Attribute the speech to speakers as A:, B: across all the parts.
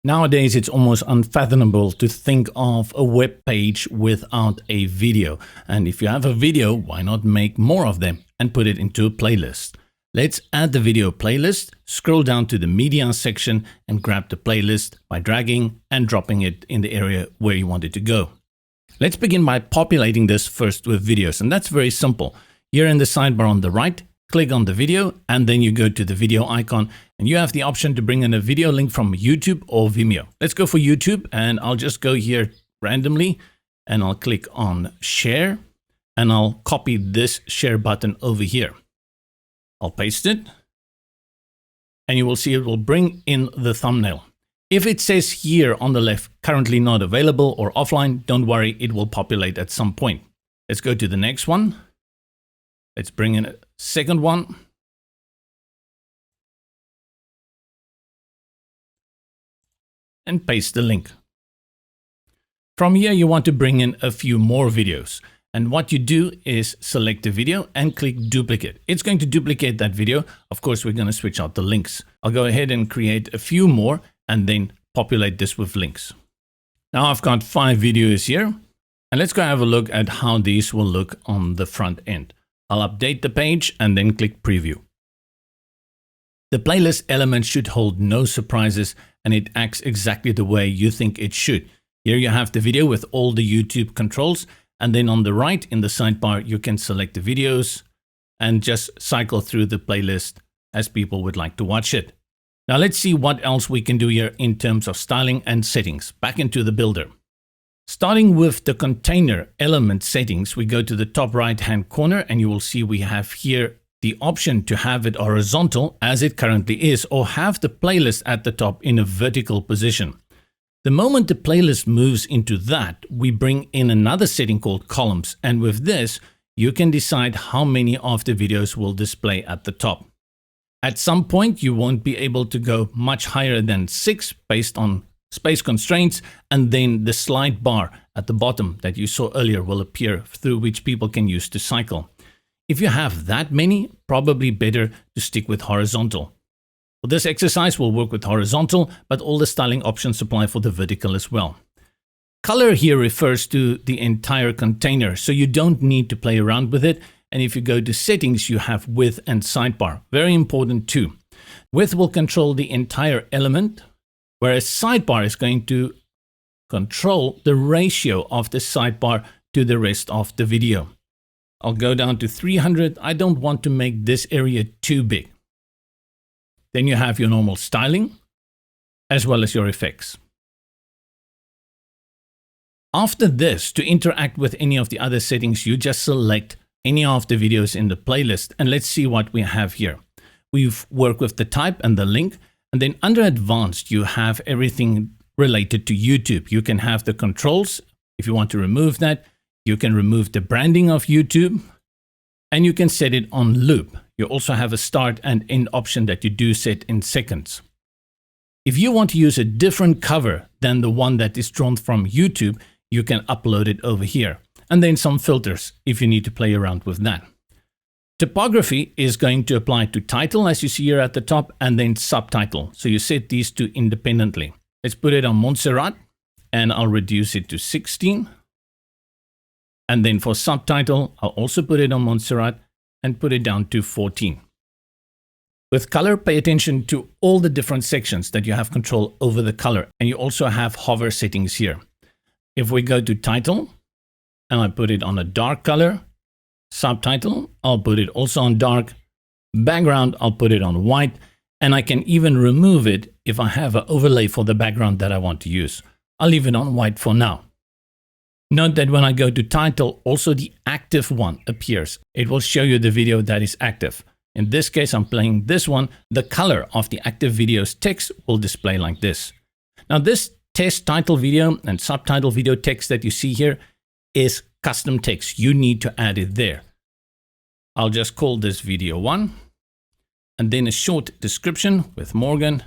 A: Nowadays, it's almost unfathomable to think of a web page without a video. And if you have a video, why not make more of them and put it into a playlist? Let's add the video playlist, scroll down to the media section and grab the playlist by dragging and dropping it in the area where you want it to go. Let's begin by populating this first with videos, and that's very simple. Here in the sidebar on the right, click on the video and then you go to the video icon and you have the option to bring in a video link from YouTube or Vimeo. Let's go for YouTube and I'll just go here randomly and I'll click on share and I'll copy this share button over here. I'll paste it and you will see it will bring in the thumbnail. If it says here on the left, currently not available or offline, don't worry, it will populate at some point. Let's go to the next one. Let's bring in a second one. And paste the link. From here, you want to bring in a few more videos. And what you do is select the video and click duplicate. It's going to duplicate that video. Of course, we're going to switch out the links. I'll go ahead and create a few more and then populate this with links. Now I've got 5 videos here. And let's go have a look at how these will look on the front end. I'll update the page and then click preview. The playlist element should hold no surprises and it acts exactly the way you think it should. Here you have the video with all the YouTube controls, and then on the right in the sidebar you can select the videos and just cycle through the playlist as people would like to watch it. Now let's see what else we can do here in terms of styling and settings. Back into the builder. Starting with the container element settings, we go to the top right-hand corner and you will see we have here the option to have it horizontal as it currently is, or have the playlist at the top in a vertical position. The moment the playlist moves into that, we bring in another setting called columns, and with this, you can decide how many of the videos will display at the top. At some point, you won't be able to go much higher than 6 based on space constraints, and then the slide bar at the bottom that you saw earlier will appear, through which people can use to cycle. If you have that many, probably better to stick with horizontal. For this exercise, we'll work with horizontal, but all the styling options apply for the vertical as well. Color here refers to the entire container, so you don't need to play around with it. And if you go to settings, you have width and sidebar. Very important too. Width will control the entire element, whereas sidebar is going to control the ratio of the sidebar to the rest of the video. I'll go down to 300. I don't want to make this area too big. Then you have your normal styling, as well as your effects. After this, to interact with any of the other settings, you just select any of the videos in the playlist. And let's see what we have here. We've worked with the type and the link. And then under advanced, you have everything related to YouTube. You can have the controls. If you want to remove that, you can remove the branding of YouTube and you can set it on loop. You also have a start and end option that you do set in seconds. If you want to use a different cover than the one that is drawn from YouTube, you can upload it over here. And then some filters if you need to play around with that. Typography is going to apply to title, as you see here at the top, and then subtitle. So you set these two independently. Let's put it on Montserrat and I'll reduce it to 16. And then for subtitle, I'll also put it on Montserrat and put it down to 14. With color, pay attention to all the different sections that you have control over the color. And you also have hover settings here. If we go to title and I put it on a dark color, subtitle, I'll put it also on dark, background, I'll put it on white, and I can even remove it if I have an overlay for the background that I want to use. I'll leave it on white for now. Note that when I go to title, also the active one appears. It will show you the video that is active. In this case, I'm playing this one. The color of the active video's text will display like this. Now this test title video and subtitle video text that you see here is custom text. You need to add it there. I'll just call this video 1 and then a short description with Morgan.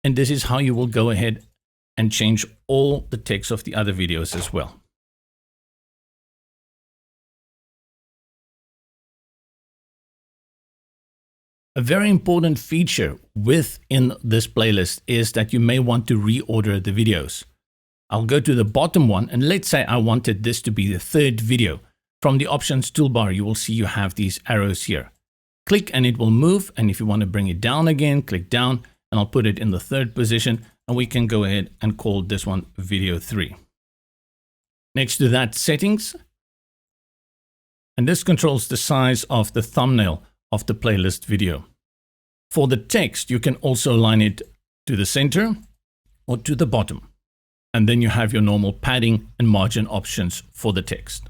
A: And this is how you will go ahead and change all the text of the other videos as well. A very important feature within this playlist is that you may want to reorder the videos. I'll go to the bottom one, and let's say I wanted this to be the third video. From the options toolbar, you will see you have these arrows here. Click and it will move, and if you want to bring it down again, click down, and I'll put it in the third position, and we can go ahead and call this one video 3. Next to that, settings, and this controls the size of the thumbnail of the playlist video. For the text, you can also align it to the center or to the bottom. And then you have your normal padding and margin options for the text.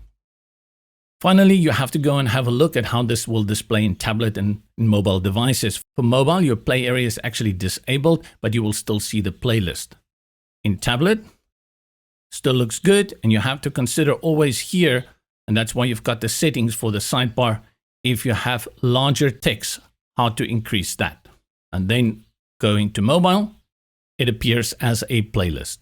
A: Finally, you have to go and have a look at how this will display in tablet and in mobile devices. For mobile, your play area is actually disabled, but you will still see the playlist. In tablet, still looks good, and you have to consider always here, and that's why you've got the settings for the sidebar. If you have larger text, how to increase that. And then going to mobile, it appears as a playlist.